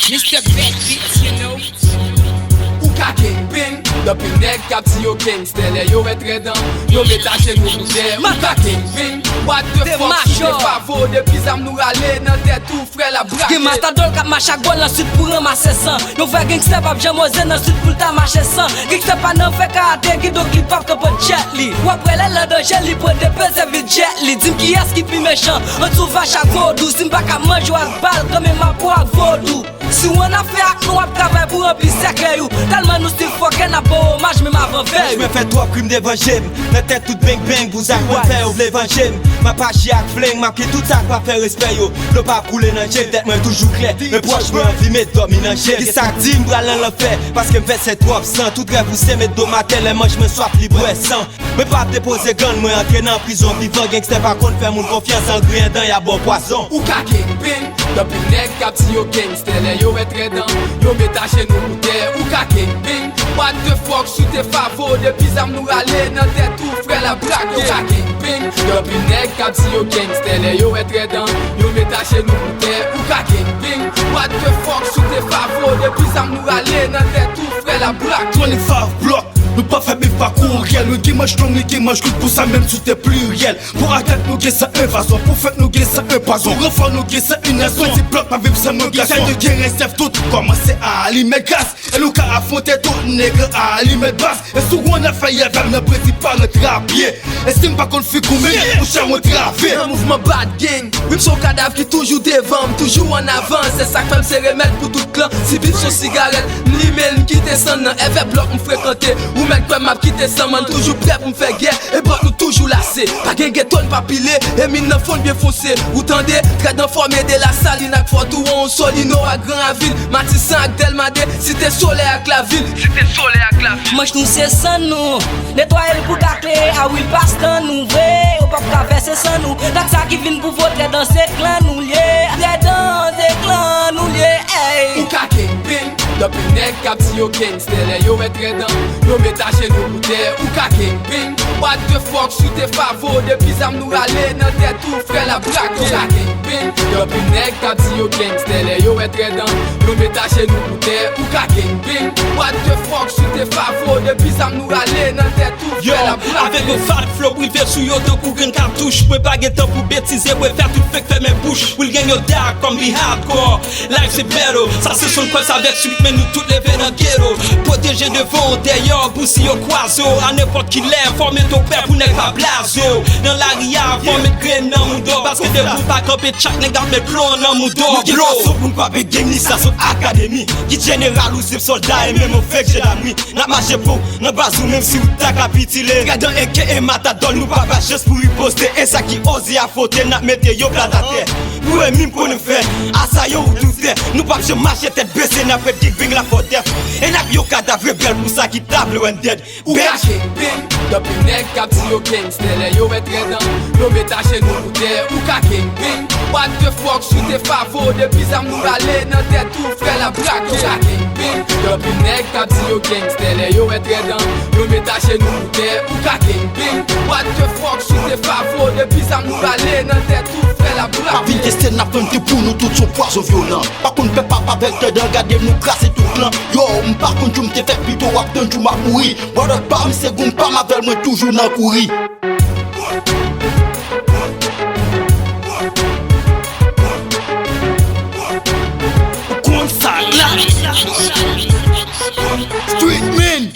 Mr. Bad Beats, you know. Ou ka kingpin, depi nek kap ti yo Kingston. Yo etre dan, yo metache nou koute. Ou ka kingpin, what the fuck sou te favo. Depi zam nou rale nan tèt ou frè la brake. Gen matador kap machak gol nan sud pou ramase san. Yo fè gangster pap jamoze nan sud pou lta mache san. Gangster pa nan fè karate ki do klip pap ka pot jet li. Wapre lè lè dan jet li pou depe se vil jet li. Dim ki yas ki pi mechan, an sou vache ak vodou. Sim pa ka manjou ak bal kame ma pou ak vodou. Si ou an a fè ak nou ap travay pou rempli sekre you. Talman nou stil foken a bo omaj men ma van fè you. J'me fè 3 crimes d'évangile. Nan tête tout bang bang, vous a quoi faire ou l'évangile. Ma pa chi ak fling, ma ki tout ça pa fè respect yo. Le pa koule nan jè, tête moi toujours clair. Me proche me envie met dormi nan jè. Ki sa di m'bral nan l'en fè, parce que m'fè c'est trop absent. Tout rêve ou c'est met do matin, les manches me soif libre et sans. Me pa dépose gang, moi entrer nan prison. Vivant gangster par contre fè moun confiance en grien dan y'a bon poison. Ou ka kingpin, depi nek kap ti yo Kingston. Yo etre dan, yo metache nou koute. Ou ka kingpin, what the fuck sou te favo. Depi zam nou rale nan tèt ou frè la brake. Ou ka kingpin, depi nek kap ti yo Kingston. Yo etre dan, yo metache nou koute. Ou ka kingpin, what the fuck sou te favo. Depi zam nou rale nan tèt ou frè la brake. 25 blocs. Nous pas fait mes parcours réel. Nous qui mange strong, nous qui mange good. Pour ça même sous tes pluriel. Pour attaquer nous qui ça invasion. Pour faire nous qui ça un poison. Pour refaire nous qui ça une nation. Si bloc ma vie ça me glace. Y'a de qui reste tout. Commencer à allumer gaz. Et nous qui affronter tout nègre à allumer basse. Et souvent on a failli avec le principal le trapier. Estime pas qu'on fait combien. Pour cher on traver. Un mouvement bad gang. Oui son cadavre qui toujours devant. Toujours en avant. C'est ça que fait me se remettre pour tout clan. Si bif son cigarette. L'email m'quitte sans nan. Effet bloc m'fréquenter. Mec quoi m'a quitté sans man, toujours prêt pour me faire guerre. Et bon nous toujours lassé. Pas gen ghetto pas pilé. Et mine nan fond bien foncé. Ou tendez, très d'informé de la salle. N'a que fort ou on solino à grand ville. Matissan ak Delmade. Si t'es soleil avec la ville. Si t'es soleil avec la ville. Mange nous c'est sans nous. Nettoyer le bout à clé. Ah oui passe dans nous vrai. Ou pas traverser sans nous. Dans ça qui vient pour voter dans ces clans nous liés. Dans ces clans nous liés. Hey. Ou ka kingpin. Depi nek kap ti yo Kingston. Yo etre dan, yo metache nou koute. Ou ka kingpin, what the fuck sou te favo. Depi zam nou rale nan tèt ou frè la brake. Ou ka kingpin, depi nek kap ti yo Kingston. Yo etre dan, yo metache nou koute. Ou ka kingpin, what the fuck sou te favo. Depi zam nou rale nan tèt ou frè la brake. Avec le fat flow, privé sous yo de courir une cartouche. Peux pas get temps pour bêtiser, ouais faire tout fait que fait mes bouches. Will gagne yo dark comme be hardcore. Life c'est better, ça c'est son quoi ça avec suite. Mais nous toutes les veines en ghetto. Protéger devant, d'ailleurs, boussi au croiseau. À n'importe qui l'air, former ton père pour n'est pas blazo. Dans la ria, former de graine dans mon dos. Parce que de vous pas camper chaque n'est garde mes clones dans mon dos. Nous qui pour ne pas béguer ni ça son académie. Qui général ou zip soldat et même au fait que j'ai la nuit. N'a marché pour, n'a pas ou même si vous t'as capitulé. Regardant et matadol, nous pas juste pour y poster. Et ça qui ose y affronter, n'a mette yo plat à terre. Nous et mime pour nous faire, à ça yo ou tout fait. Nous pas je marcher tête baissée, n'a fait dig bing la faute. Et n'a yo cadavre belle pour ça qui table ou dead. Ou ka kingpin, depi nek kap ti yo Kingston. Yo etre dan, yo metache nou koute. Ou ka kingpin, what the fuck sou te favo. Depi zam nou rale nan tèt ou frè la brake. Ou ka kingpin, depi nek kap ti yo Kingston. Yo etre dan, yo metache nou koute. Ou ka kingpin, what the fuck sou te favo. Depi zam nou rale nan tèt ou frè la brake. La vie est n'a pas pour nous tous son poison violent. Par contre peut pas avec te regarder nous casser tout clan. Yo par contre tu me te fait plutôt attendre tu m'as pourri. Moi de pas me seconde pas m'appelle moi toujours dans courir. Comme ça là. Street man.